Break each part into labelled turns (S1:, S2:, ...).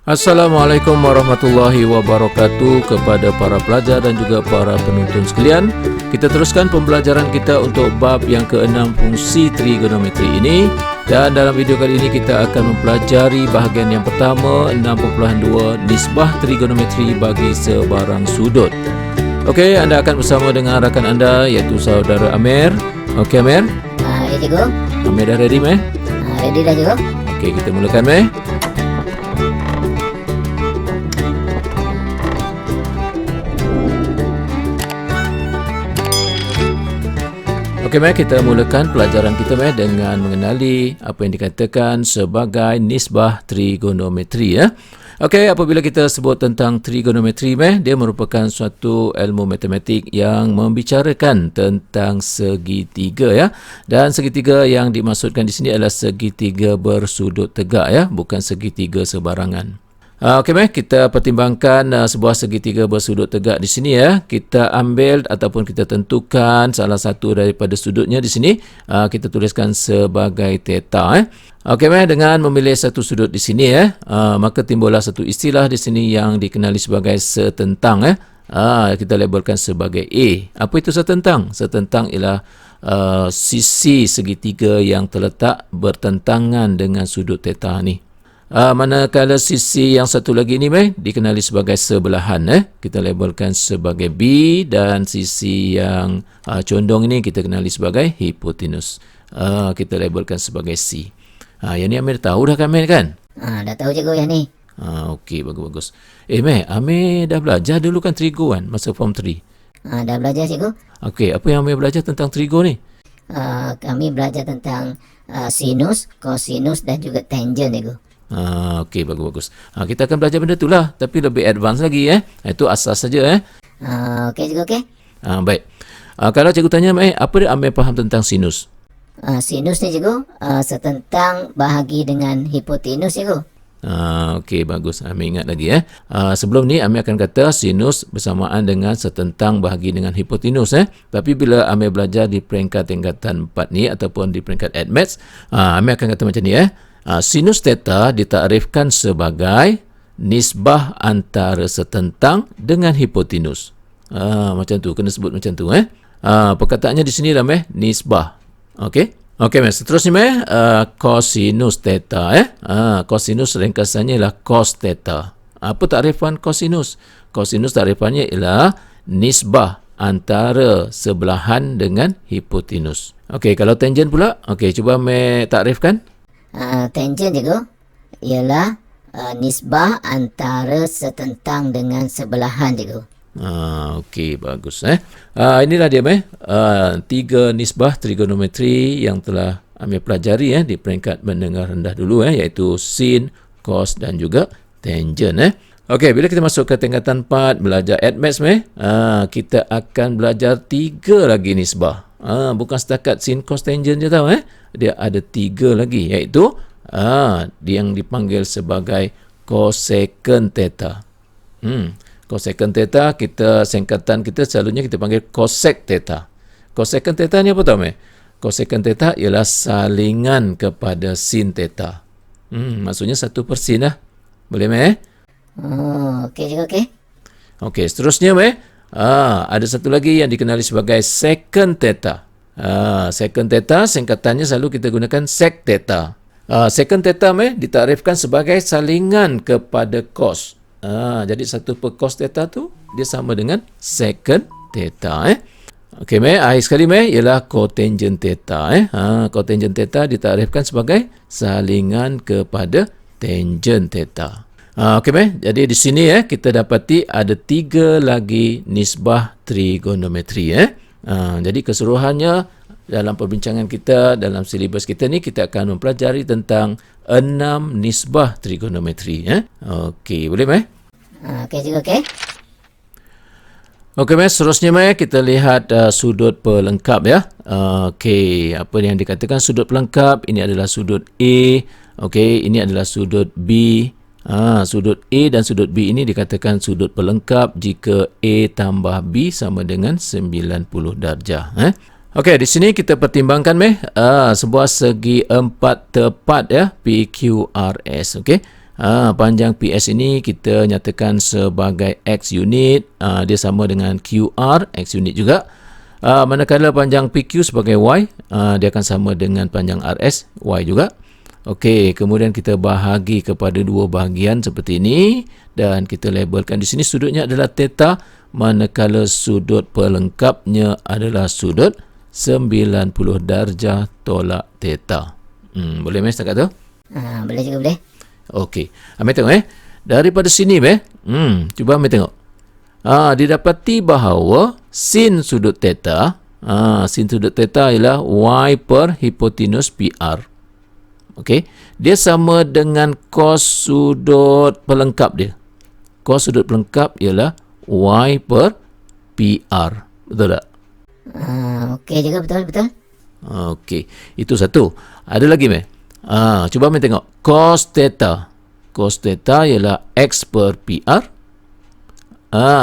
S1: Assalamualaikum warahmatullahi wabarakatuh kepada para pelajar dan juga para penuntun sekalian. Kita teruskan pembelajaran kita untuk bab yang ke-6 fungsi trigonometri ini, dan dalam video kali ini kita akan mempelajari bahagian yang pertama 6.2 nisbah trigonometri bagi sebarang sudut. Okey, anda akan bersama dengan rakan anda iaitu saudara Amir. Okey Amir?
S2: Ya cikgu.
S1: Amir dah ready meh?
S2: Ready dah cikgu.
S1: Okey, kita mulakan meh. Okey, mari kita mulakan pelajaran kita dengan mengenali apa yang dikatakan sebagai nisbah trigonometri ya. Okey, apabila kita sebut tentang trigonometri dia merupakan suatu ilmu matematik yang membicarakan tentang segitiga ya. Dan segitiga yang dimaksudkan di sini adalah segitiga bersudut tegak ya, bukan segitiga sebarangan. Okey, kita pertimbangkan sebuah segitiga bersudut tegak di sini ya. Kita ambil ataupun kita tentukan salah satu daripada sudutnya di sini. Kita tuliskan sebagai theta. Okey, dengan memilih satu sudut di sini maka timbullah satu istilah di sini yang dikenali sebagai setentang kita labelkan sebagai A. Apa itu setentang? Setentang ialah sisi segitiga yang terletak bertentangan dengan sudut theta ni. Manakala sisi yang satu lagi ni dikenali sebagai sebelahan kita labelkan sebagai B, dan sisi yang condong ini kita kenali sebagai hipotenus, kita labelkan sebagai C. Yang ni Amir tahu dah kan Amir kan?
S2: Dah tahu cikgu yang ni.
S1: Okey, bagus-bagus. Amir dah belajar dulu kan trigo kan masa form 3?
S2: Dah belajar cikgu.
S1: Okey, apa yang Amir belajar tentang trigo ni?
S2: Kami belajar tentang sinus, kosinus dan juga tangent cikgu.
S1: Okey, bagus-bagus. Kita akan belajar benda tu lah, tapi lebih advance lagi Itu asas saja
S2: Okey cikgu, okey.
S1: Baik. Kalau cikgu tanya apa dia Amir faham tentang sinus?
S2: Sinus ni cikgu setentang bahagi dengan hipotenus cikgu.
S1: Okey, bagus. Amir ingat lagi sebelum ni Amir akan kata sinus bersamaan dengan setentang bahagi dengan hipotenus Tapi bila Amir belajar di peringkat tingkatan 4 ni ataupun di peringkat admaths, Amir akan kata macam ni sinus theta ditakrifkan sebagai nisbah antara setentang dengan hipotenus. Macam tu, kena sebut macam tu perkataannya di sini lah nisbah. Okey. Okey, seterusnya cosinus theta cosinus ringkasannya ialah cos theta. Apa takrifan cosinus? Cosinus takrifannya ialah nisbah antara sebelahan dengan hipotenus. Okey, kalau tangent pula, okey, cuba takrifkan.
S2: Tangent cikgu ialah nisbah antara setentang dengan sebelahan cikgu.
S1: Okey, bagus inilah dia tiga nisbah trigonometri yang telah Amir pelajari di peringkat menengah rendah dulu iaitu sin, cos dan juga tangent Okey, bila kita masuk ke tingkatan 4 belajar admaths kita akan belajar tiga lagi nisbah. Bukan setakat sin, cos, tangent je tahu dia ada tiga lagi iaitu yang dipanggil sebagai cosecant theta. Cosecant theta kita singkatan kita selalunya kita panggil cosec theta. Cosecant theta ni apa tahu Cosecant theta ialah salingan kepada sin theta. Maksudnya 1/sin lah. Boleh
S2: Okey cikgu, okey.
S1: Okey, seterusnya ada satu lagi yang dikenali sebagai secant theta. Secant theta singkatannya selalu kita gunakan sec theta. Secant theta ditakrifkan sebagai salingan kepada cos. Jadi 1/cos theta tu dia sama dengan secant theta Okey, akhir sekali ialah cotangent theta cotangent theta ditakrifkan sebagai salingan kepada tangent theta. Okey, jadi di sini kita dapati ada tiga lagi nisbah trigonometri jadi keseluruhannya dalam perbincangan kita dalam silibus kita ni kita akan mempelajari tentang 6 nisbah trigonometri Okey, boleh
S2: Okey cikgu, okey.
S1: Okey, seterusnya kita lihat sudut pelengkap Okey, apa yang dikatakan sudut pelengkap? Ini adalah sudut A. Okey, ini adalah sudut B. Sudut A dan sudut B ini dikatakan sudut pelengkap jika A tambah B sama dengan 90 darjah. Okey, di sini kita pertimbangkan sebuah segi empat tepat PQRS. Okey. Panjang PS ini kita nyatakan sebagai X unit, dia sama dengan QR, X unit juga. Manakala panjang PQ sebagai Y, dia akan sama dengan panjang RS, Y juga. Okey, kemudian kita bahagi kepada dua bahagian seperti ini dan kita labelkan di sini sudutnya adalah theta, manakala sudut pelengkapnya adalah sudut 90 darjah tolak theta. Boleh mes setakat tu?
S2: Boleh juga boleh.
S1: Okey. Ambil tengok daripada sini cuba ambil tengok. Didapati bahawa sin sudut theta, sin sudut theta ialah y per hipotenus PR. Okey, dia sama dengan cos sudut pelengkap dia. Cos sudut pelengkap ialah y per PR. Betul tak?
S2: Okey juga, betul.
S1: Okey, itu satu. Ada lagi cuba ambil tengok. Cos theta. Cos theta ialah x per PR.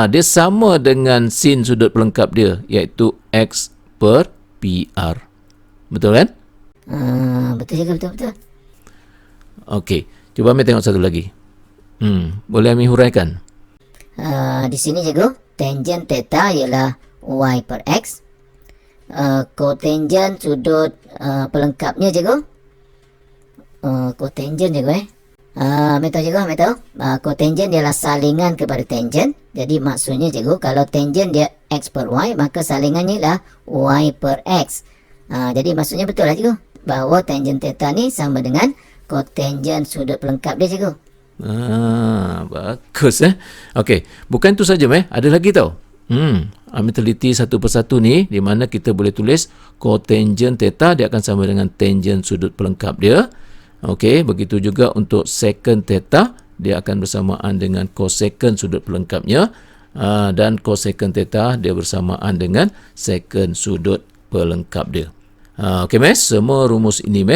S1: Dia sama dengan sin sudut pelengkap dia, iaitu x per PR. Betul kan?
S2: Betul juga, betul.
S1: Okey, cuba ambil tengok satu lagi. Boleh ambil huraikan?
S2: Di sini cikgu, tangent theta ialah y per x. Cotangent sudut pelengkapnya cikgu. Cotangent cikgu ambil tahu. Cotangent ialah salingan kepada tangent. Jadi maksudnya cikgu, kalau tangent dia x per y, maka salingannya ialah y per x. Jadi maksudnya betul lah cikgu, bahawa tangent theta ni sama dengan cotangent sudut pelengkap dia cikgu.
S1: Bagus Okey, bukan itu saja ada lagi tau. Ambil teliti satu persatu ni, di mana kita boleh tulis cotangent theta dia akan sama dengan tangent sudut pelengkap dia. Okey, begitu juga untuk secant theta, dia akan bersamaan dengan cosecant sudut pelengkapnya, dan cosecant theta dia bersamaan dengan secant sudut pelengkap dia. Okey semua rumus ini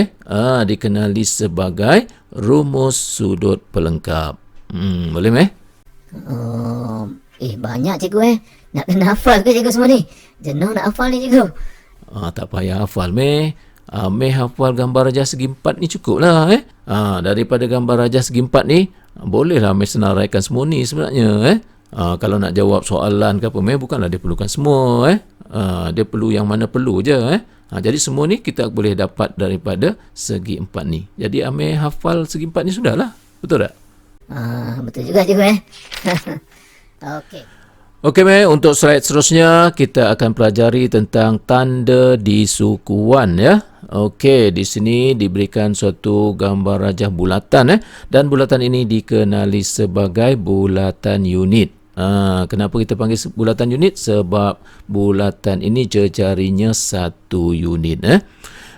S1: dikenali sebagai rumus sudut pelengkap. Boleh
S2: Banyak cikgu nak kena hafal ke cikgu semua ni? Jenuh nak hafal ni cikgu.
S1: Tak payah hafal hafal gambar rajah segi empat ni cukup lah daripada gambar rajah segi empat ni bolehlah senaraikan semua ni sebenarnya kalau nak jawab soalan ke apa bukanlah dia perlukan semua dia perlu yang mana perlu je jadi semua ni kita boleh dapat daripada segi empat ni. Jadi ambil hafal segi empat ni sudahlah. Betul tak?
S2: Betul juga cikgu Okey.
S1: Okey untuk slide seterusnya kita akan pelajari tentang tanda disukuan Okey, di sini diberikan suatu gambar rajah bulatan dan bulatan ini dikenali sebagai bulatan unit. Kenapa kita panggil bulatan unit? Sebab bulatan ini jejarinya 1 unit.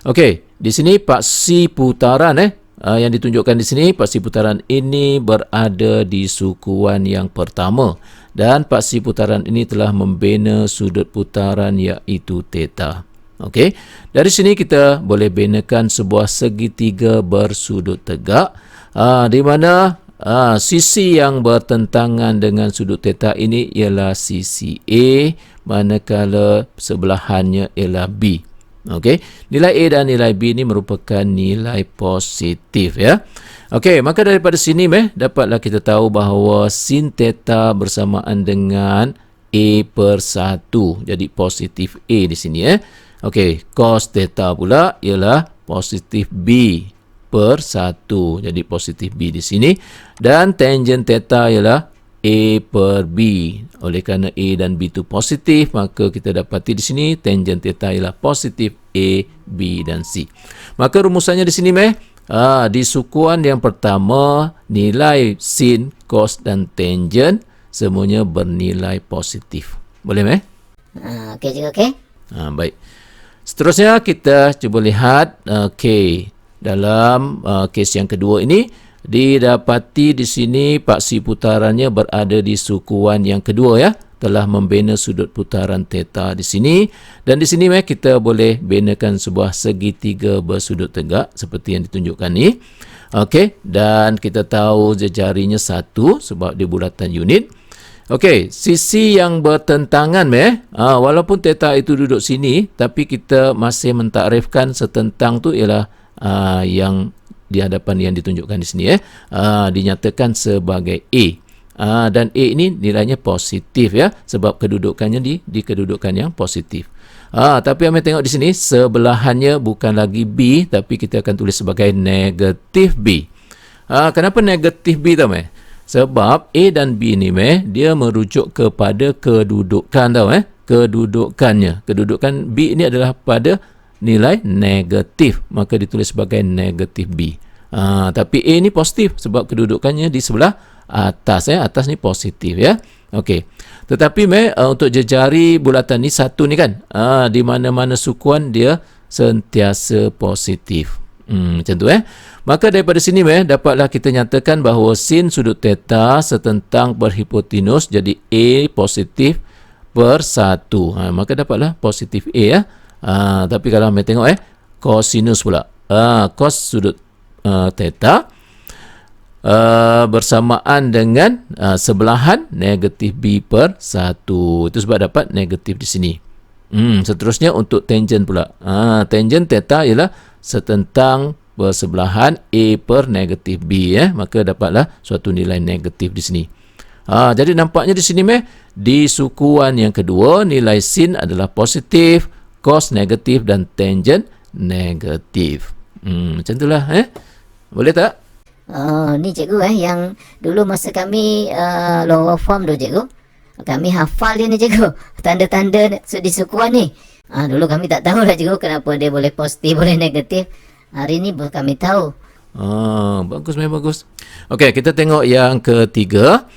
S1: Okey, di sini paksi putaran yang ditunjukkan di sini, paksi putaran ini berada di sukuan yang pertama dan paksi putaran ini telah membina sudut putaran iaitu theta. Okey, dari sini kita boleh binakan sebuah segitiga bersudut tegak di mana sisi yang bertentangan dengan sudut theta ini ialah sisi A, manakala sebelahannya ialah B. Okey, nilai A dan nilai B ini merupakan nilai positif Okey, maka daripada sini dapatlah kita tahu bahawa sin theta bersamaan dengan A per 1. Jadi positif A di sini Okey, cos theta pula ialah positif B per 1. Jadi positif B di sini. Dan tangent theta ialah A per B. Oleh kerana A dan B itu positif, maka kita dapati di sini tangent theta ialah positif A, B dan C. Maka rumusannya di sini di sukuan yang pertama, nilai sin, cos dan tangent semuanya bernilai positif. Boleh
S2: Okey juga okey.
S1: Baik. Seterusnya kita cuba lihat dalam kes yang kedua ini didapati di sini paksi putarannya berada di sukuan yang kedua telah membina sudut putaran theta di sini dan di sini kita boleh binakan sebuah segitiga bersudut tegak seperti yang ditunjukkan ni. Okey, dan kita tahu jejarinya 1 sebab dia bulatan unit. Okey, sisi yang bertentangan walaupun theta itu duduk sini tapi kita masih mentakrifkan setentang tu ialah yang di hadapan yang ditunjukkan di sini dinyatakan sebagai A. Dan A ini nilainya positif ya, sebab kedudukannya di kedudukan yang positif. Tapi Amir tengok di sini sebelahannya bukan lagi B, tapi kita akan tulis sebagai negatif B. Kenapa negatif B tau meh? Sebab A dan B ni meh, dia merujuk kepada kedudukan tau kedudukannya. Kedudukan B ini adalah pada nilai negatif, maka ditulis sebagai negatif B. Tapi A ni positif sebab kedudukannya di sebelah atas atas ni positif ya. Okey. Tetapi untuk jejari bulatan ni satu ni kan, di mana-mana sukuan dia sentiasa positif. Macam tu Maka daripada sini dapatlah kita nyatakan bahawa sin sudut theta setentang berhipotenus jadi A positif per 1. Maka dapatlah positif A tapi kalau kita tengok cosinus pula. Cos sudut theta bersamaan dengan sebelahan negatif B per 1. Itu sebab dapat negatif di sini. Seterusnya untuk tangent pula. Tangent theta ialah setentang bersebelahan A per negatif B maka dapatlah suatu nilai negatif di sini. Jadi nampaknya di sini di sukuan yang kedua nilai sin adalah positif, cos negatif dan tangent negatif. Macam itulah boleh tak?
S2: Ni cikgu yang dulu masa kami lower form tu cikgu, kami hafal dia ni cikgu, tanda-tanda di sukuan ni. Dulu kami tak tahu lah cikgu kenapa dia boleh positif, boleh negatif. Hari ni baru kami tahu.
S1: Bagus bagus. Okey, kita tengok yang ketiga.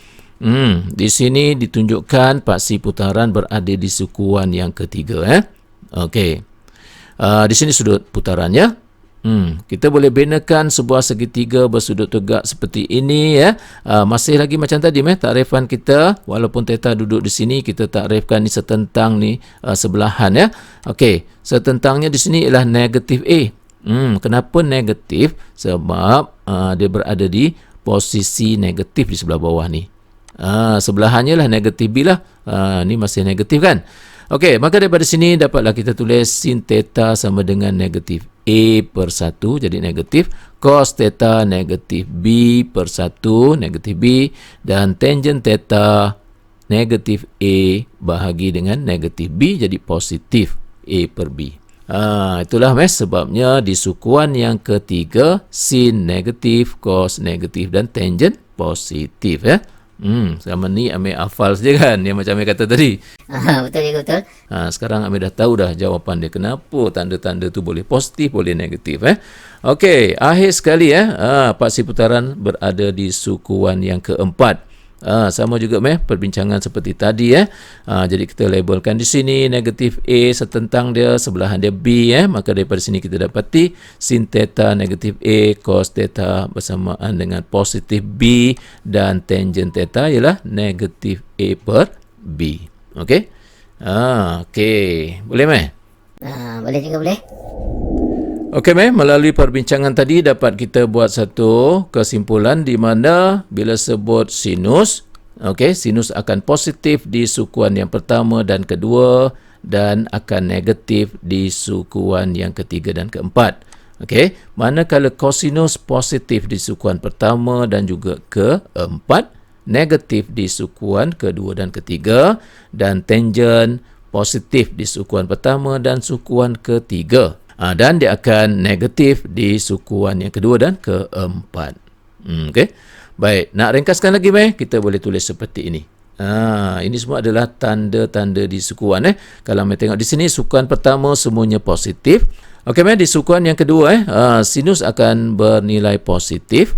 S1: Di sini ditunjukkan paksi putaran berada di sukuan yang ketiga Okey. Di sini sudut putarannya. Kita boleh benakan sebuah segitiga bersudut tegak seperti ini masih lagi macam tadi takrifan kita, walaupun theta duduk di sini, kita takrifkan ni setentang ni sebelahan Okey, setentangnya di sini ialah negatif A. Kenapa negatif? Sebab dia berada di posisi negatif di sebelah bawah ni. Sebelahannya lah negatif B lah. Ni masih negatif kan? Okey, maka daripada sini dapatlah kita tulis sin theta sama dengan negatif A per 1, jadi negatif. Cos theta negatif B per 1, negatif B. Dan tangent theta negatif A bahagi dengan negatif B, jadi positif A per B. Itulah sebabnya di sukuan yang ketiga sin negatif, cos negatif dan tangent positif Selama ni Amir hafal saja kan, yang macam Amir kata tadi.
S2: Betul cikgu, betul.
S1: Sekarang Amir dah tahu dah jawapan dia, kenapa tanda-tanda tu boleh positif, boleh negatif Okey, akhir sekali paksi putaran berada di sukuan yang keempat. Sama juga perbincangan seperti tadi jadi kita labelkan di sini negatif A setentang dia, sebelahan dia B maka daripada sini kita dapati sin theta negatif A, cos theta bersamaan dengan positif B, dan tangent theta ialah negatif A per B. Okey. Okey, boleh
S2: Boleh juga, boleh.
S1: Okey, melalui perbincangan tadi dapat kita buat satu kesimpulan di mana bila sebut sinus, sinus akan positif di sukuan yang pertama dan kedua dan akan negatif di sukuan yang ketiga dan keempat. Manakala kosinus positif di sukuan pertama dan juga keempat, negatif di sukuan kedua dan ketiga, dan tangent positif di sukuan pertama dan sukuan ketiga. Dan dia akan negatif di sukuan yang kedua dan keempat. Baik, nak ringkaskan lagi kita boleh tulis seperti ini. Ini semua adalah tanda-tanda di sukuan Kalau kita tengok di sini, sukuan pertama semuanya positif. Di sukuan yang kedua sinus akan bernilai positif.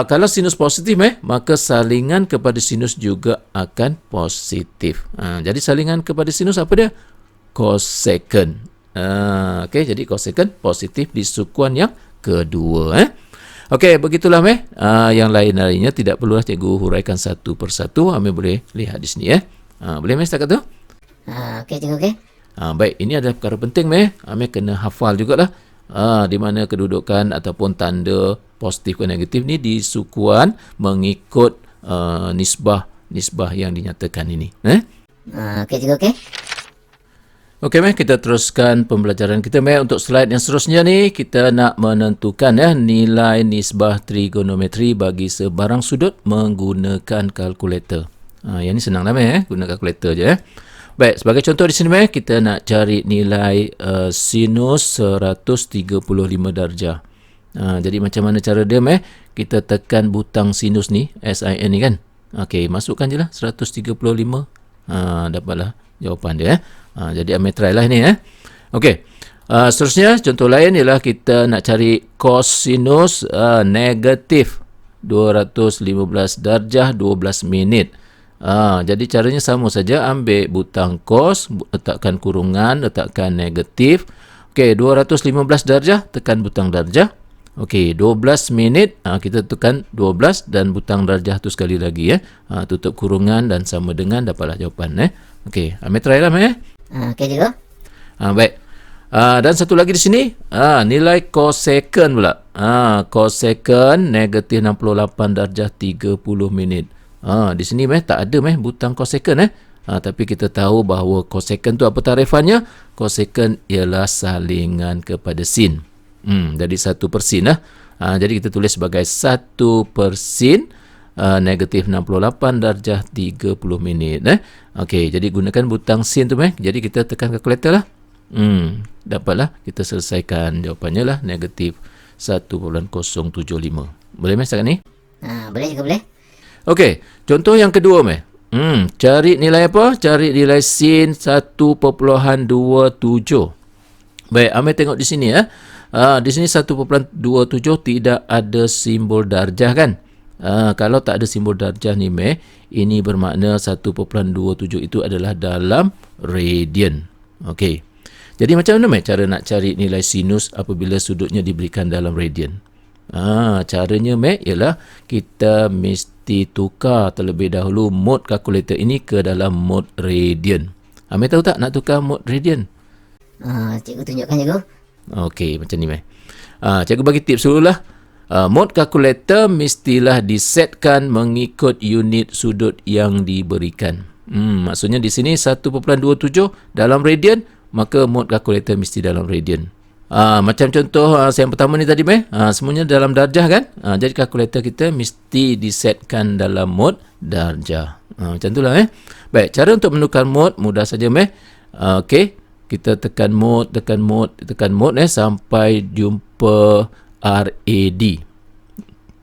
S1: Kalau sinus positif maka salingan kepada sinus juga akan positif. Jadi salingan kepada sinus apa dia? Cosecant. Jadi cosecant positif di sukuan yang kedua begitulah yang lain-lainnya tidak perlulah cikgu huraikan satu persatu. Amir boleh lihat di sini boleh setakat tu?
S2: Cikgu,
S1: baik, ini adalah perkara penting Amir kena hafal jugalah di mana kedudukan ataupun tanda positif dan negatif ni di sukuan mengikut nisbah yang dinyatakan ini.
S2: Cikgu,
S1: Okey, meh, kita teruskan pembelajaran kita, meh. Untuk slide yang seterusnya ni, kita nak menentukan nilai nisbah trigonometri bagi sebarang sudut menggunakan kalkulator. Yang ni senang lah, meh. Guna kalkulator je. Baik, sebagai contoh di sini, meh, kita nak cari nilai sinus 135 darjah. Jadi macam mana cara dia, meh? Kita tekan butang sinus ni, SIN ni kan. Okey, masukkan je lah 135. Dapatlah jawapan dia. Jadi ambil try lah ni. Okey. Seterusnya contoh lain ialah kita nak cari kosinus negatif 215 darjah 12 minit. Jadi caranya sama saja, ambil butang cos, letakkan kurungan, letakkan negatif. Okey, 215 darjah, tekan butang darjah. Okey, 12 minit, kita tekan 12 dan butang darjah tu sekali lagi. Tutup kurungan dan sama dengan, dapatlah jawapan. Okey, ambil try lah.
S2: Okey cikgu.
S1: Baik. Dan satu lagi di sini, nilai cosecant pula. Cosecant negatif 68 darjah 30 minit. Di sini tak ada butang cosecant. Tapi kita tahu bahawa cosecant tu apa tarifannya? Cosecant ialah salingan kepada sin. Jadi 1/sin lah. Jadi kita tulis sebagai 1/sin negatif 68 darjah 30 minit. Okey, jadi gunakan butang sin tu. Jadi kita tekan kalkulator lah. Dapatlah, kita selesaikan jawapannya lah, negatif 1.075. Boleh setakat ni?
S2: Boleh juga boleh.
S1: Okey, contoh yang kedua cari nilai apa? Cari nilai sin 1.27. Baik, ambil tengok di sini di sini 1.27 tidak ada simbol darjah kan? Kalau tak ada simbol darjah ni, ini bermakna 1.27 itu adalah dalam radian. Okey. Jadi macam mana cara nak cari nilai sinus apabila sudutnya diberikan dalam radian? Caranya ialah kita mesti tukar terlebih dahulu mode kalkulator ini ke dalam mode radian. Ambil tahu tak nak tukar mode radian?
S2: Cikgu tunjukkan cikgu.
S1: Okey, macam ni cikgu bagi tips dulu lah. Mode kalkulator mestilah disetkan mengikut unit sudut yang diberikan. Maksudnya di sini 1.27 dalam radian, maka mode kalkulator mesti dalam radian. Macam contoh yang pertama ni tadi, semuanya dalam darjah kan? Jadi kalkulator kita mesti disetkan dalam mode darjah. Macam itulah. Baik, cara untuk menukar mode mudah saja. Okey, kita tekan mode sampai jumpa RAD.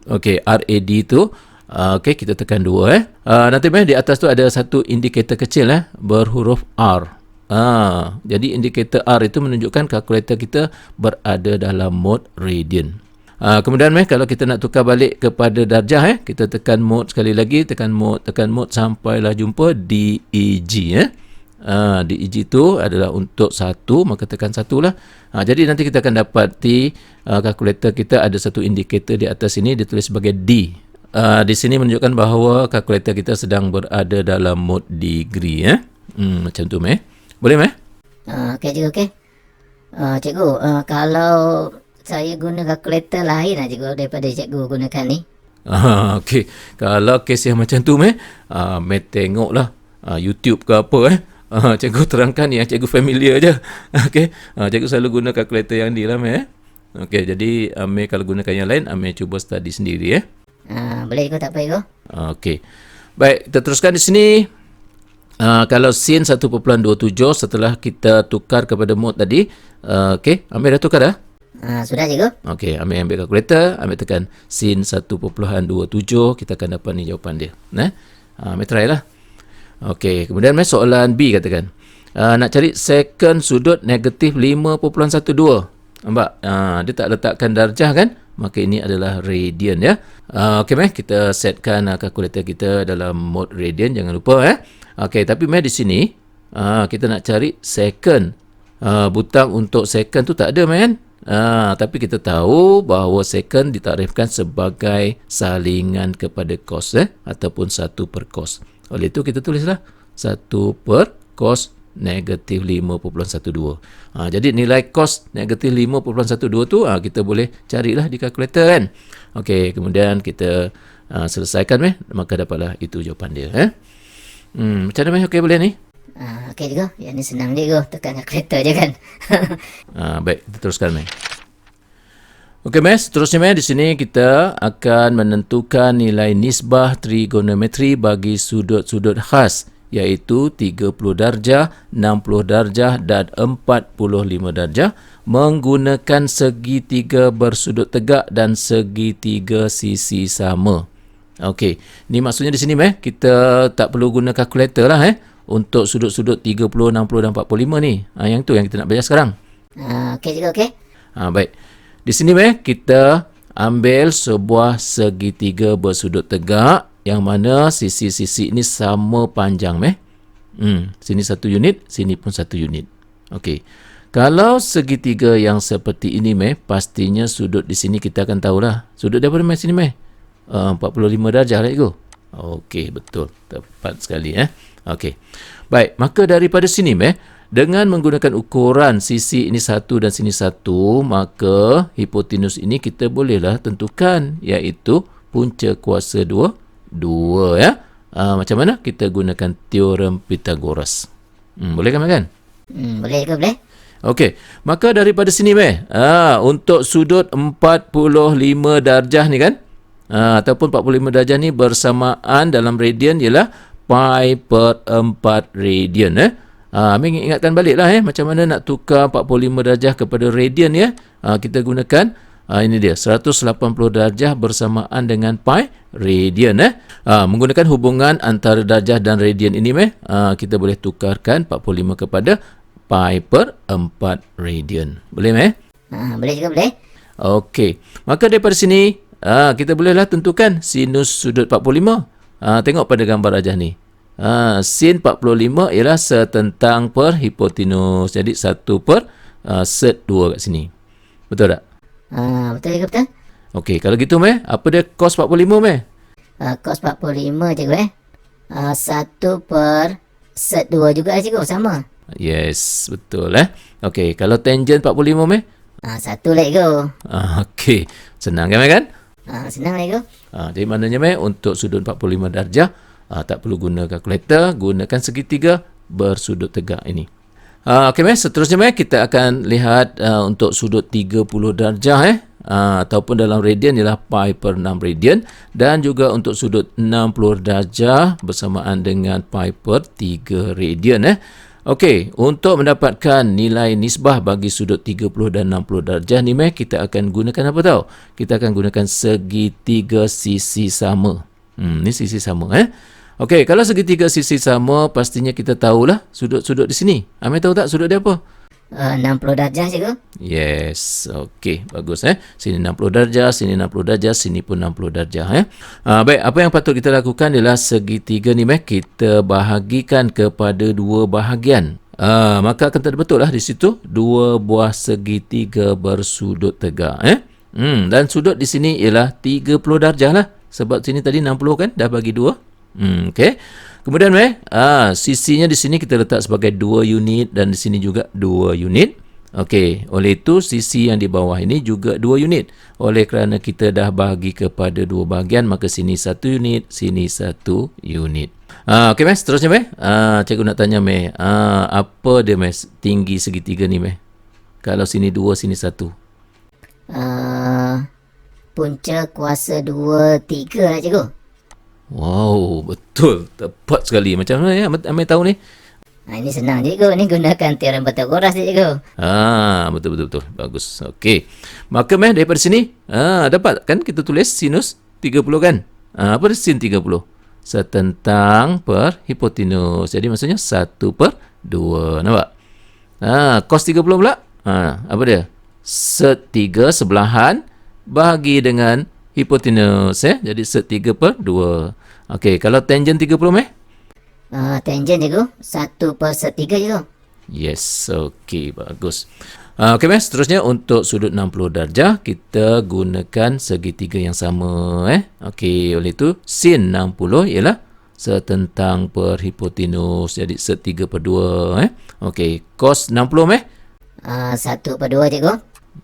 S1: Okey, RAD tu okey, kita tekan 2 nanti di atas tu ada satu indikator kecil berhuruf R. Jadi indikator R itu menunjukkan kalkulator kita berada dalam mode radian. Kemudian kalau kita nak tukar balik kepada darjah, kita tekan mode sekali lagi, tekan mode sampailah jumpa DEG. DEG itu adalah untuk 1, maka tekan 1 lah. Jadi nanti kita akan dapati kalkulator kita ada satu indikator di atas ini ditulis sebagai D. Di sini menunjukkan bahawa kalkulator kita sedang berada dalam mode degree. Macam tu boleh
S2: Okey cikgu, okey. Cikgu, kalau saya guna kalkulator lain cikgu daripada cikgu gunakan ni.
S1: Okey, kalau kes yang macam tu tengoklah YouTube ke apa cikgu terangkan yang cikgu familiar je. Okey, cikgu selalu guna kalkulator yang ni lah Okey, jadi kalau gunakan yang lain, cuba study sendiri
S2: Boleh cikgu, tak apa cikgu.
S1: Okey. Baik, kita teruskan di sini. Kalau sin 1.27 setelah kita tukar kepada mode tadi, okey, ambil dah tukar dah?
S2: Sudah cikgu.
S1: Okey, ambil kalkulator, tekan sin 1.27, kita akan dapat ni jawapan dia. Ambil try lah. Okey, kemudian soalan B katakan. Nak cari secant sudut negatif 5.12. Nampak? Dia tak letakkan darjah kan? Maka ini adalah radian ya. Okey, kita setkan kalkulator kita dalam mode radian, jangan lupa Okey, tapi di sini kita nak cari secant. Butang untuk secant tu tak ada tapi kita tahu bahawa secant ditarifkan sebagai salingan kepada cos ataupun 1/cos. Oleh itu kita tulislah 1/cos negatif 5.12. Jadi nilai cos negatif 5.12 tu kita boleh carilah di kalkulator kan. Okey, kemudian kita selesaikan maka dapatlah itu jawapan dia. Macam mana okey boleh ni?
S2: Okey cikgu. Yang ni senang cikgu. Tekan kalkulator je kan.
S1: Baik, kita teruskan Meh. Okey Meh, seterusnya Meh, di sini kita akan menentukan nilai nisbah trigonometri bagi sudut-sudut khas, iaitu 30 darjah, 60 darjah dan 45 darjah menggunakan segitiga bersudut tegak dan segitiga sisi sama. Okey, ni maksudnya di sini Meh, kita tak perlu guna kalkulator lah untuk sudut-sudut 30, 60 dan 45 ni. Yang tu yang kita nak belajar sekarang.
S2: Okey cikgu, okey.
S1: Baik. Di sini Meh, kita ambil sebuah segitiga bersudut tegak yang mana sisi-sisi ini sama panjang Meh. Sini 1 unit, sini pun 1 unit. Okey. Kalau segitiga yang seperti ini Meh, pastinya sudut di sini kita akan tahulah. Sudut daripada Meh sini Meh. 45 darjah lah cikgu. Okey, betul. Tepat sekali Okey. Baik, maka daripada sini Meh, dengan menggunakan ukuran sisi ini 1 dan sini 1, maka hipotenus ini kita bolehlah tentukan, iaitu punca kuasa 2, 2 ya. Macam mana? Kita gunakan teorem Pythagoras. Boleh kan?
S2: Boleh ke boleh?
S1: Okey, maka daripada sini Meh, untuk sudut 45 darjah ni kan, ataupun 45 darjah ni bersamaan dalam radian ialah pi per 4 radian Aming ingatkan balik lah macam mana nak tukar 45 darjah kepada radian ya. Kita gunakan ini dia 180 darjah bersamaan dengan pi radian menggunakan hubungan antara darjah dan radian ini kita boleh tukarkan 45 kepada pi per 4 radian. Boleh Meh?
S2: Boleh juga boleh.
S1: Okey. Maka daripada sini kita bolehlah tentukan sinus sudut 45. Tengok pada gambar rajah ni. Sin 45 ialah setentang per hipotenus. Jadi 1 per set 2 kat sini. Betul tak?
S2: Betul juga betul.
S1: Okey, kalau gitu Meh, apa dia cos 45 Meh?
S2: Cos 45 cikgu 1 per set 2 juga cikgu, sama.
S1: Yes, betul Okey, kalau tangent 45 Meh?
S2: 1 lah cikgu.
S1: Okey, senang kan Meh kan?
S2: Senang lah cikgu.
S1: Jadi maknanya Meh, untuk sudut 45 darjah tak perlu guna kalkulator, gunakan segitiga bersudut tegak ini. Okey Meh, seterusnya Meh, kita akan lihat untuk sudut 30 darjah ataupun dalam radian ialah pi per 6 radian, dan juga untuk sudut 60 darjah bersamaan dengan pi per 3 radian Okey, untuk mendapatkan nilai nisbah bagi sudut 30 dan 60 darjah ni Meh, kita akan gunakan apa tahu? Kita akan gunakan segitiga sisi sama. Ni sisi sama Okey, kalau segitiga sisi sama, pastinya kita tahulah sudut-sudut di sini. Amir tahu tak sudut dia apa?
S2: 60 darjah cikgu.
S1: Yes, okey, bagus Sini 60 darjah, sini 60 darjah, sini pun 60 darjah Baik, apa yang patut kita lakukan ialah segitiga ni Meh, kita bahagikan kepada dua bahagian. Maka akan terbetul lah di situ dua buah segitiga bersudut tegak dan sudut di sini ialah 30 darjah lah. Sebab sini tadi 60 kan, dah bagi 2. Okey. Kemudian Meh, sisinya di sini kita letak sebagai 2 unit dan di sini juga 2 unit. Okey, oleh itu sisi yang di bawah ini juga 2 unit. Oleh kerana kita dah bahagi kepada dua bahagian, maka sini 1 unit, sini 1 unit. Okey Meh, seterusnya Meh, cikgu nak tanya Meh, apa dia Meh tinggi segitiga ni Meh? Kalau sini 2, sini 1.
S2: Punca kuasa 2, 3 lah cikgu.
S1: Wow, betul. Tepat sekali. Macam mana Amir tahu ni?
S2: Ini senang cikgu. Ini gunakan teorem Pythagoras cikgu.
S1: Betul. Bagus. Okey. Maka Meh, daripada sini, dapat kan kita tulis sinus 30 kan? Apa dia sin 30? Setentang per hipotenus. Jadi maksudnya 1 per 2. Nampak? Cos 30 pula? Apa dia? Set 3 sebelahan bahagi dengan hipotenus jadi set 3 per 2. Okey, kalau tangent 30 Meh?
S2: Tangent cikgu 1 per set 3 cikgu.
S1: Yes, okey, bagus. Okey Meh, seterusnya untuk sudut 60 darjah kita gunakan segitiga yang sama Okey, oleh itu sin 60 ialah setentang per hipotenus, jadi set 3 per 2 Okey, cos 60 Meh?
S2: 1 per 2 cikgu.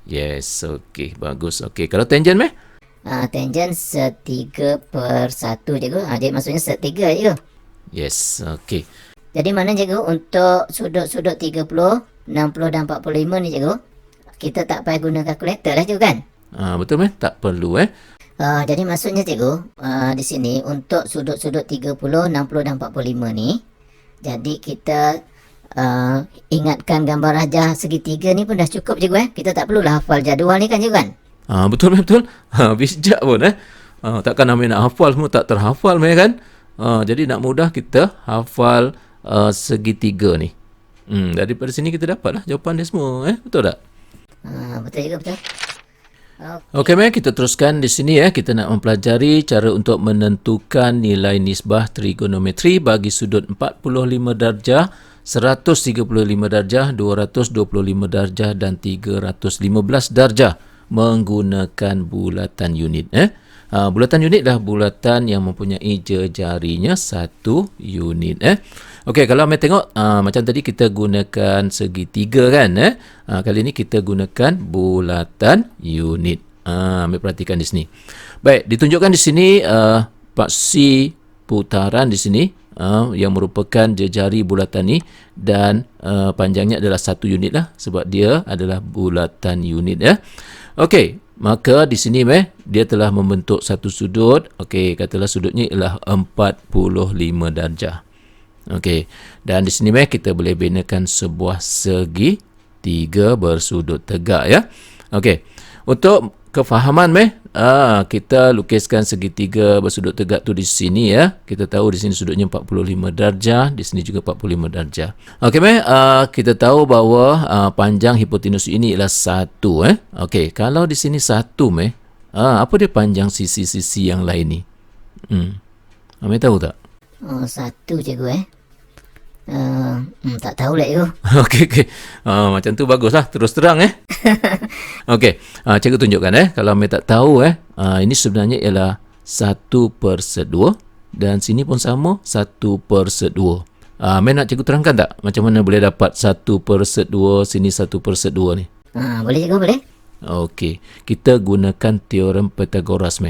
S1: Yes, okey, bagus. Okey, kalau tangent Meh?
S2: Tangent set 3 per 1 cikgu. Jadi maksudnya set 3 cikgu.
S1: Yes, okey.
S2: Jadi mana cikgu untuk sudut-sudut 30, 60 dan 45 ni cikgu, kita tak payah guna kalkulator lah cikgu kan?
S1: Betul meh? Tak perlu
S2: Jadi maksudnya cikgu, di sini untuk sudut-sudut 30, 60 dan 45 ni, jadi kita ingatkan gambar rajah segitiga ni pun dah cukup cikgu Kita tak perlulah hafal jadual ni kan cikgu kan?
S1: Betul meh, betul. Bijak pun takkan Amir nak hafal semua tak terhafal meh kan? Jadi nak mudah kita hafal segitiga ni. Daripada sini kita dapatlah jawapan dia semua betul tak?
S2: Betul juga, betul.
S1: Okey, mari kita teruskan di sini kita nak mempelajari cara untuk menentukan nilai nisbah trigonometri bagi sudut 45 darjah, 135 darjah, 225 darjah dan 315 darjah menggunakan bulatan unit. Bulatan unit dah bulatan yang mempunyai jejarinya 1 unit. Okey, kalau Amir tengok macam tadi kita gunakan segitiga kan. Kali ini kita gunakan bulatan unit. Amir perhatikan di sini. Baik, ditunjukkan di sini paksi putaran di sini yang merupakan jejari bulatan ni dan panjangnya adalah 1 unit lah sebab dia adalah bulatan unit Okey, maka di sini dia telah membentuk satu sudut. Okey, katalah sudutnya ialah 45 darjah. Okey, dan di sini kita boleh binakan sebuah segitiga bersudut tegak Okey, untuk kefahaman kita lukiskan segitiga bersudut tegak tu di sini Kita tahu di sini sudutnya 45 darjah, di sini juga 45 darjah. Okey kita tahu bahawa panjang hipotenus ini ialah 1 Okey, kalau di sini 1 apa dia panjang sisi-sisi yang lain ni? Amir tahu tak?
S2: Satu cikgu tak tahu lah cikgu.
S1: Okey. Macam tu baguslah, terus terang Okey, cikgu tunjukkan kalau Amir tak tahu ini sebenarnya ialah 1/2 dan sini pun sama 1/2. Amir nak cikgu terangkan tak macam mana boleh dapat 1/2 sini 1/2 ni?
S2: Boleh cikgu, boleh.
S1: Okey, kita gunakan teorem Pythagoras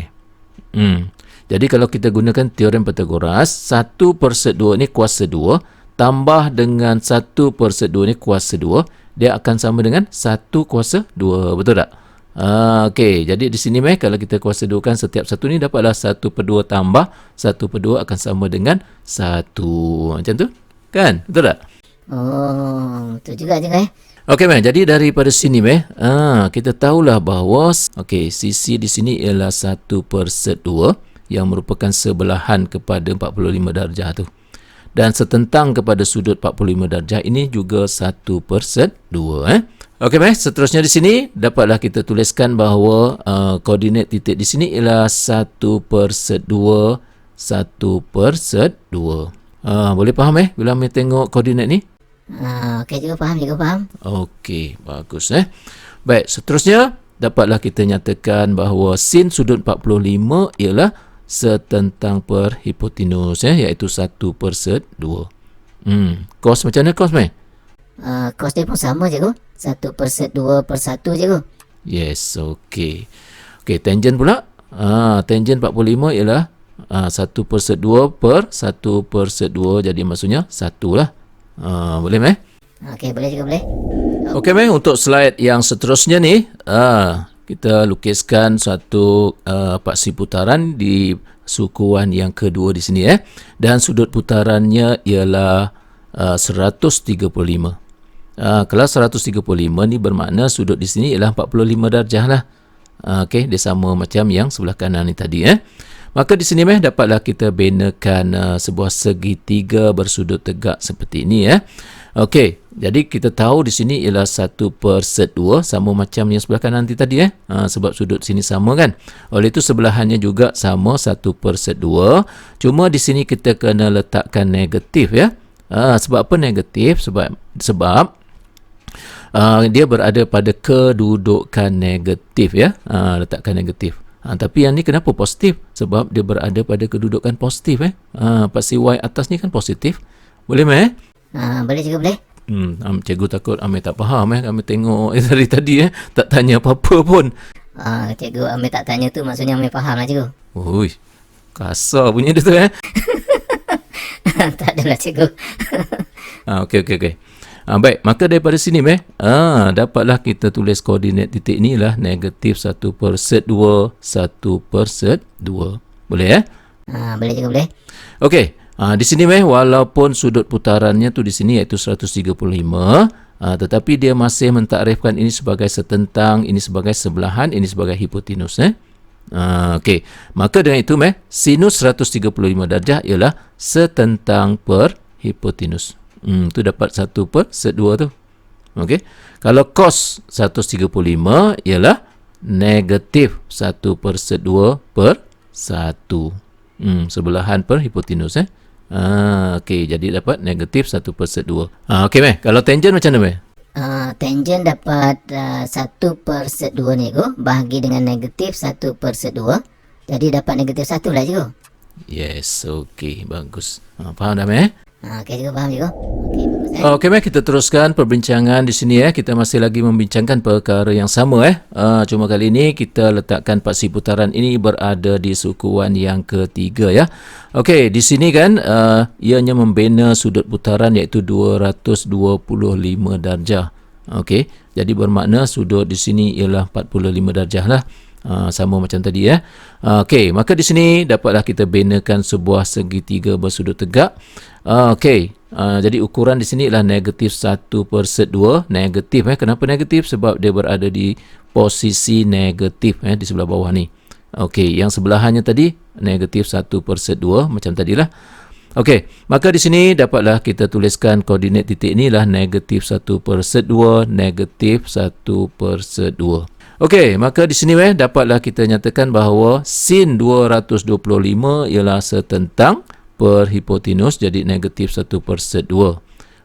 S1: Jadi kalau kita gunakan teorem Pythagoras, 1/2 ni kuasa 2 tambah dengan 1/2 ni kuasa 2, dia akan sama dengan 1 kuasa 2. Betul tak? Okey, jadi di sini kalau kita kuasa 2 kan setiap satu ni dapatlah 1/2 tambah 1/2 akan sama dengan 1. Macam tu? Kan? Betul tak?
S2: Betul juga cikgu
S1: Okey jadi daripada sini kita tahulah bahawa sisi di sini ialah 1/2 yang merupakan sebelahan kepada 45 darjah tu. Dan setentang kepada sudut 45 darjah ini juga 1/2 Okey seterusnya di sini dapatlah kita tuliskan bahawa koordinat titik di sini ialah 1/2 1/2. Boleh faham bila Amir tengok koordinat ni?
S2: Okey cikgu, faham.
S1: Okey, bagus Baik, seterusnya dapatlah kita nyatakan bahawa sin sudut 45 ialah setentang per hipotenus iaitu 1/2. Cos macam mana cos
S2: Cos dia pun sama cikgu, 1/2/1 cikgu.
S1: Yes, okey. Okey, tangent pula. Tangent 45 ialah 1/2/1/2, jadi maksudnya 1 lah. Boleh
S2: Okey, boleh cikgu, boleh.
S1: Okey untuk slide yang seterusnya ni kita lukiskan satu paksi putaran di sukuan yang kedua di sini dan sudut putarannya ialah 135. Kalau 135 ni bermakna sudut di sini ialah 45 darjah lah. Okey, dia sama macam yang sebelah kanan ni tadi Maka di sini dapatlah kita binakan sebuah segitiga bersudut tegak seperti ini Okey, jadi kita tahu di sini ialah 1/2 sama macam yang sebelah kanan nanti tadi sebab sudut sini sama kan. Oleh itu sebelahannya juga sama 1/2. Cuma di sini kita kena letakkan negatif sebab apa negatif? Sebab dia berada pada kedudukan negatif letakkan negatif. Tapi yang ni kenapa positif? Sebab dia berada pada kedudukan positif paksi Y atas ni kan positif. Boleh
S2: Boleh cikgu, boleh.
S1: Cikgu takut Amir tak faham Amir tengok dari tadi tak tanya apa-apa pun.
S2: Cikgu, Amir tak tanya tu maksudnya Amir faham lah cikgu.
S1: Ui, kasar punya dia tu
S2: Tak adalah cikgu.
S1: Okey. Baik, maka daripada sini dapatlah kita tulis koordinat titik ni lah negatif 1 per set 2, 1 per set 2. Boleh
S2: Boleh cikgu, boleh.
S1: Okey, di sini walaupun sudut putarannya tu di sini iaitu 135, tetapi dia masih mentakrifkan ini sebagai setentang, ini sebagai sebelahan, ini sebagai hipotenus. Okey, maka dengan itu sinus 135 darjah ialah setentang per hipotenus. Tu dapat 1 per set 2 tu. Okey. Kalau cos 135 ialah negatif 1 per set 2 per 1. Sebelahan per hipotenus. Okey, jadi dapat negatif 1 per set 2. Okey, kalau tangent macam mana,
S2: Tangent dapat 1 per set 2 ni cikgu, bahagi dengan negatif 1 per set 2. Jadi dapat negatif 1 lah cikgu.
S1: Yes, okey, bagus. Faham dah
S2: Okey cikgu, faham cikgu. Okey, bagus.
S1: Okey, kita teruskan perbincangan di sini. Kita masih lagi membincangkan perkara yang sama. Cuma kali ini kita letakkan paksi putaran ini berada di sukuan yang ketiga ya. Okey, di sini kan ianya membina sudut putaran iaitu 225 darjah. Okey, jadi bermakna sudut di sini ialah 45 darjah lah. Sama macam tadi ya. Okey, maka di sini dapatlah kita binakan sebuah segitiga bersudut tegak. Okey, jadi ukuran di sini ialah negatif 1 per set 2. Negatif kenapa negatif? Sebab dia berada di posisi negatif di sebelah bawah ni. Okey, yang sebelahannya tadi negatif 1 per set 2 macam tadilah. Okey, maka di sini dapatlah kita tuliskan koordinat titik ni lah negatif 1 per set 2, negatif 1 per set 2. Okey, maka di sini dapatlah kita nyatakan bahawa sin 225 ialah setentang per hipotenus, jadi negatif 1 per set 2.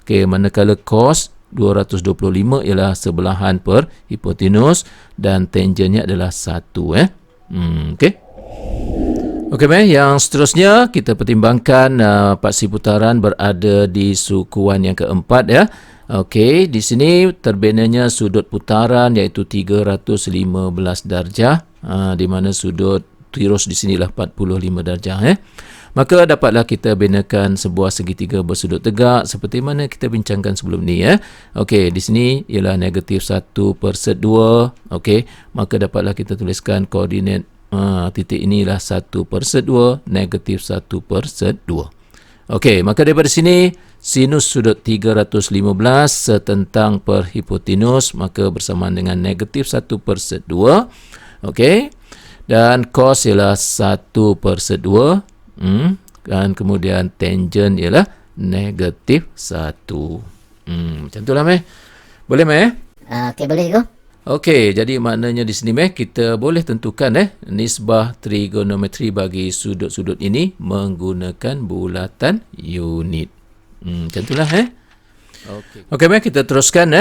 S1: Okey, manakala cos 225 ialah sebelahan per hipotenus dan tangentnya adalah 1. Okey. Okey, yang seterusnya kita pertimbangkan paksi putaran berada di sukuan yang keempat ya. Okey, di sini terbinanya sudut putaran iaitu 315 darjah, di mana sudut tirus di sinilah 45 darjah. Maka dapatlah kita binakan sebuah segitiga bersudut tegak seperti mana kita bincangkan sebelum ni ya. Okey, di sini ialah negatif 1 per set 2. Okey, maka dapatlah kita tuliskan koordinat titik inilah 1 per set 2, negatif 1 per set 2. Okey, maka daripada sini sinus sudut 315 setentang per hipotenus, maka bersamaan dengan negatif 1 per set 2. Okey, dan cos ialah 1 per set 2. Dan kemudian tangent ialah negatif 1. Macam itulah boleh
S2: Okey, boleh cikgu.
S1: Okey, jadi maknanya di sini kita boleh tentukan nisbah trigonometri bagi sudut-sudut ini menggunakan bulatan unit. Macam itulah Okey, kita teruskan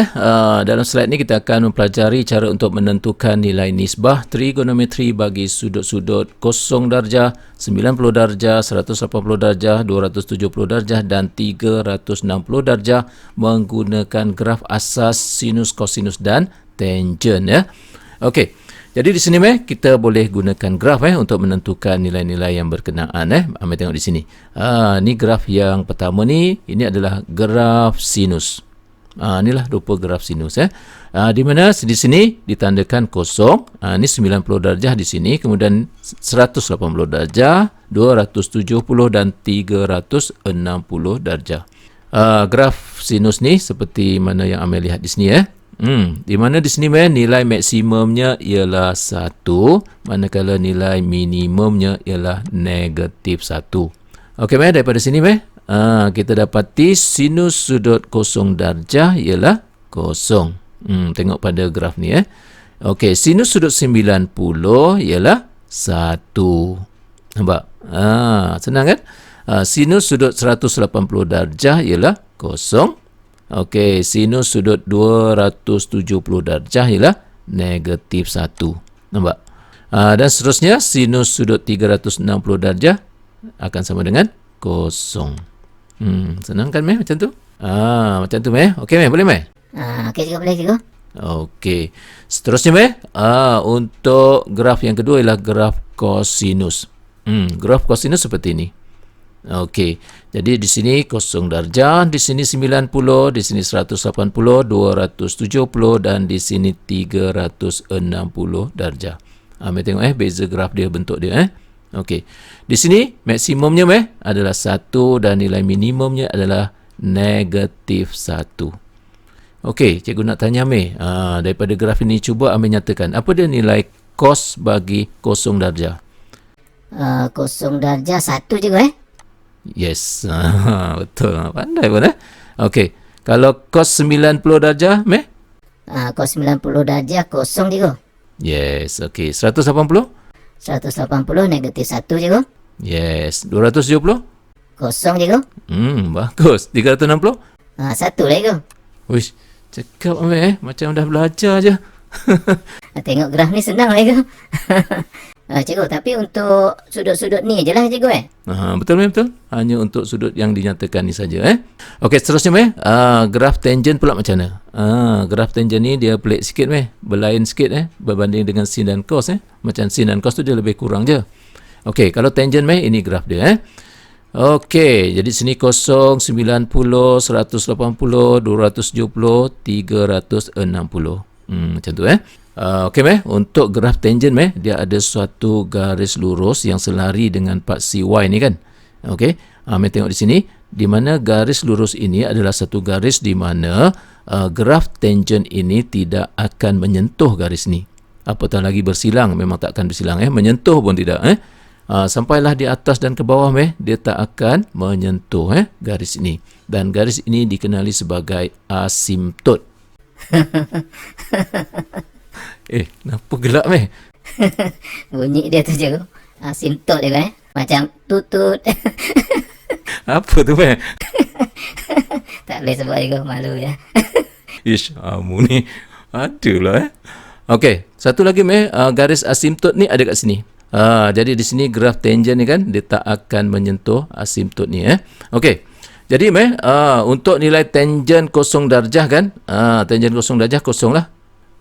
S1: dalam slide ni kita akan mempelajari cara untuk menentukan nilai nisbah trigonometri bagi sudut-sudut 0 darjah, 90 darjah, 180 darjah, 270 darjah dan 360 darjah menggunakan graf asas sinus, kosinus dan tangent ya. Okey. Jadi di sini kita boleh gunakan graf untuk menentukan nilai-nilai yang berkenaan Ambil tengok di sini. Ni graf yang pertama ni, ini adalah graf sinus. Inilah rupa graf sinus di mana di sini ditandakan kosong. Ni 90 darjah di sini, kemudian 180 darjah, 270 dan 360 darjah. Graf sinus ni seperti mana yang Amel lihat di sini di mana di sini nilai maksimumnya ialah 1, manakala nilai minimumnya ialah negatif 1. Okey, daripada sini kita dapati sinus sudut 0 darjah ialah 0. Tengok pada graf ni Okey, sinus sudut 90 ialah 1. Nampak? Senang kan? Sinus sudut 180 darjah ialah 0. Okey, sinus sudut 270 darjah ialah negatif 1. Nampak? Dan seterusnya, sinus sudut 360 darjah akan sama dengan 0. Senang kan, macam tu? Macam tu, Okey, boleh,
S2: Okey cikgu, boleh cikgu.
S1: Okey. Seterusnya, untuk graf yang kedua ialah graf kosinus. Graf kosinus seperti ini. Okey. Jadi di sini kosong darjah, di sini 90, di sini 180, 270 dan di sini 360 darjah. Mari tengok beza graf dia, bentuk dia. Okey. Di sini maksimumnya adalah 1 dan nilai minimumnya adalah negatif 1. Okey, cikgu nak tanya daripada graf ini cuba Amir nyatakan apa dia nilai kos bagi kosong darjah.
S2: Kosong darjah 1 cikgu
S1: Yes, betul. Pandai pun Okey, kalau kos 90 darjah
S2: Kos 90 darjah kosong cikgu.
S1: Yes, okey. 180?
S2: 180 negatif 1 cikgu.
S1: Yes. 270?
S2: Kosong cikgu.
S1: Bagus. 360?
S2: 1 lah cikgu.
S1: Wish, cakap macam dah belajar je.
S2: Tengok graf ni senang lah cikgu. Cikgu, tapi untuk sudut-sudut ni je lah cikgu
S1: Betul betul. Hanya untuk sudut yang dinyatakan ni saja Okey, seterusnya graf tangent pula macam mana? Graf tangent ni dia pelik sikit berlain sikit berbanding dengan sin dan cos Macam sin dan cos tu dia lebih kurang je. Okey, kalau tangent ini graf dia Okey, jadi sini 0, 90, 180, 270, 360. Macam tu Okey untuk graf tangent dia ada suatu garis lurus yang selari dengan part CY ni kan. Okey. Mari tengok di sini di mana garis lurus ini adalah satu garis di mana graf tangent ini tidak akan menyentuh garis ni. Apatah lagi bersilang, memang tak akan bersilang menyentuh pun tidak sampailah di atas dan ke bawah dia tak akan menyentuh garis ini. Dan garis ini dikenali sebagai asimptot. Kenapa gelap
S2: Bunyi dia tu cikgu. Asimptot dia macam tutut.
S1: Apa tu
S2: Tak boleh sebut cikgu, malu ya.
S1: Ish, kamu ni adalah Okey, satu lagi garis asimptot ni ada kat sini. Jadi di sini graf tangent ni kan dia tak akan menyentuh asimptot ni Okey. Jadi untuk nilai tangent kosong darjah kan, tangent kosong darjah kosong lah.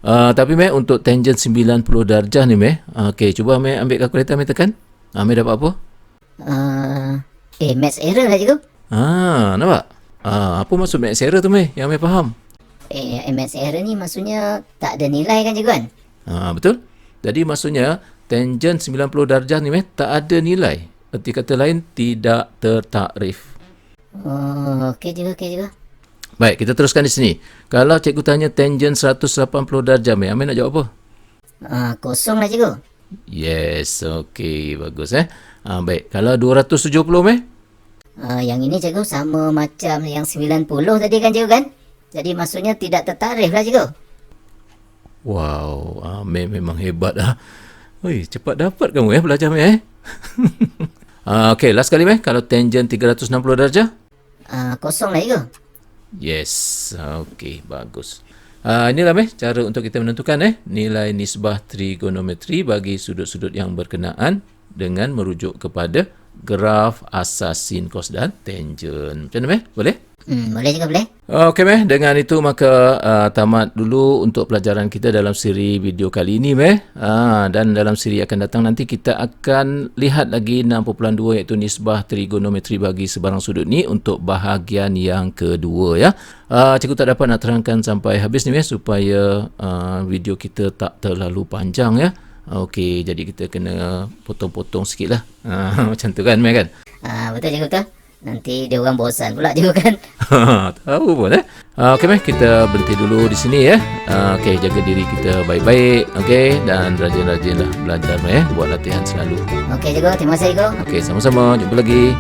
S1: Tapi untuk tangent 90 darjah ni okey, cuba ambil kalkulator tekan. Ambil dapat apa?
S2: Maths error lah cikgu.
S1: Nampak? Apa maksud maths error tu yang faham?
S2: Maths error ni maksudnya tak ada nilai kan cikgu kan?
S1: Betul. Jadi maksudnya tangent 90 darjah ni tak ada nilai. Erti kata lain tidak tertakrif.
S2: Okey cikgu.
S1: Baik, kita teruskan di sini. Kalau cikgu tanya tangent 180 darjah, Amir nak jawab apa?
S2: Kosong lah cikgu.
S1: Yes, okey, bagus baik, kalau 270
S2: Yang ini cikgu sama macam yang 90 tadi kan cikgu kan? Jadi maksudnya tidak tertakrif lah cikgu.
S1: Wow, Amir memang hebat Oi, cepat dapat kamu belajar okey, last kali kalau tangent 360 darjah?
S2: Kosong lah cikgu.
S1: Yes, okey, bagus. Inilah cara untuk kita menentukan nilai nisbah trigonometri bagi sudut-sudut yang berkenaan dengan merujuk kepada graf asas sin, cos dan tangent. Macam mana boleh?
S2: Boleh juga boleh.
S1: Okey dengan itu maka tamat dulu untuk pelajaran kita dalam siri video kali ini dan dalam siri akan datang nanti kita akan lihat lagi 6.2 iaitu nisbah trigonometri bagi sebarang sudut ni untuk bahagian yang kedua ya. Cikgu tak dapat nak terangkan sampai habis ni supaya video kita tak terlalu panjang ya. Okey, jadi kita kena potong-potong sikit lah. Macam tu kan kan?
S2: Betul cikgu betul. Nanti dia orang bosan pula juga kan.
S1: Tahu pun okey kita berhenti dulu di sini ya. Okey, jaga diri kita baik-baik okey dan rajin-rajinlah belajar buat latihan selalu.
S2: Okey cikgu, terima kasih cikgu.
S1: Okey, sama-sama, jumpa lagi.